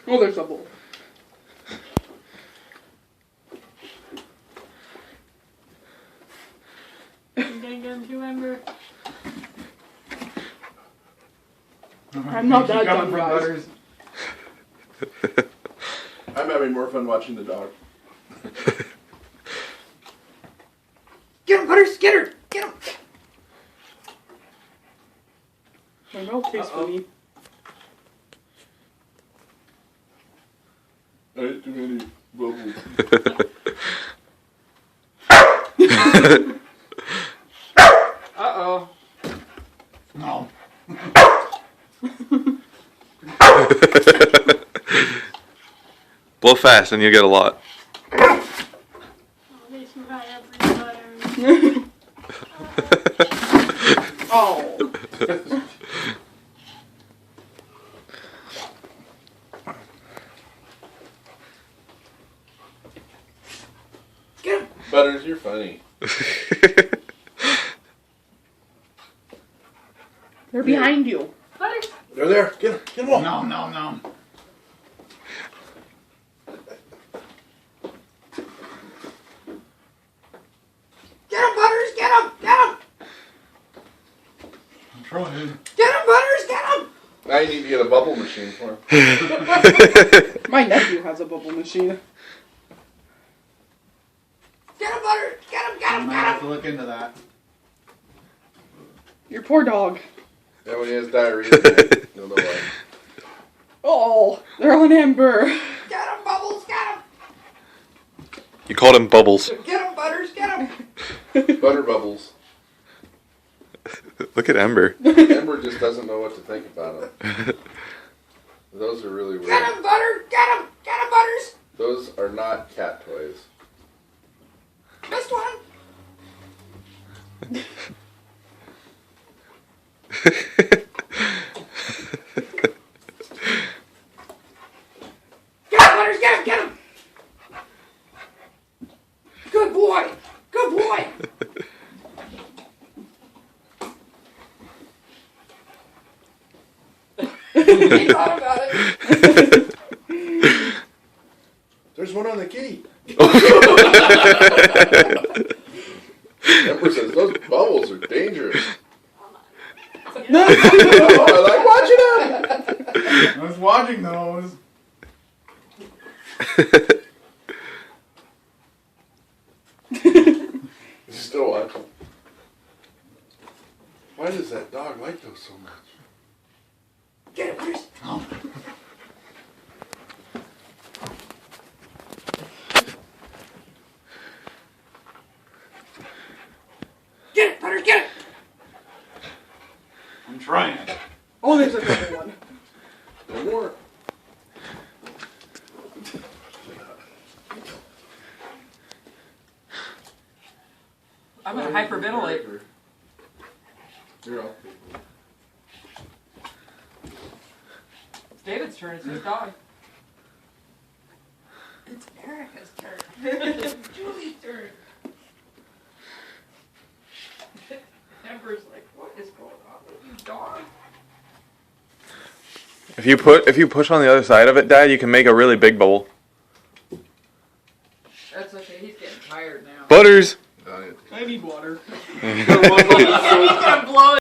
Oh, there's a bowl. You gonna get him too, Ember? I'm not that dumb, from guys. Butters. I'm having more fun watching the dog. Get him, Butters! Get her! Get him! My mouth tastes funny. I ate too many bubbles. Uh-oh. No. Blow fast and you'll get a lot. Oh, they too high up for you, Butters. Oh. Get him! Butters, you're funny. They're behind you. Butters! They're there. Get him. Get him all. No, no, no. Get him, Butters! Get him! Get him! I'm trying. Get him, Butters! Get him! Now you need to get a bubble machine for him. My nephew has a bubble machine. Get him, Butters! Get him! Get I him! might Get have him! to look into that. Your poor dog. Yeah, when he has diarrhea, you'll know why. Oh, they're on Ember. Get him, Bubbles! Get him! You called him Bubbles. Get him, Butters! Get him! Butter bubbles. Look at Ember. Ember just doesn't know what to think about them. Those are really weird. Get him, Butters! Get him! Get him, Butters! Those are not cat toys. Missed one! Get him, Butters! Get him! Get him! Good boy! Good boy! He thought about it. There's one on the kitty. Ember says those bubbles are dangerous. Oh, I like watching them. I was watching those. He's still watching. Why does that dog like those so much? Get him, Butters! No. Get it, Butters! Get it! I'm trying. Oh, there's another one. No more. I'm gonna hyperventilate. You're all. It's David's turn. It's his dog. It's Erica's turn. It's Julie's turn. Ember's like, what is going on with you, dog? If you push on the other side of it, Dad, you can make a really big bowl. That's okay, he's getting tired now. Butters. Done it. I need water. He's gonna blow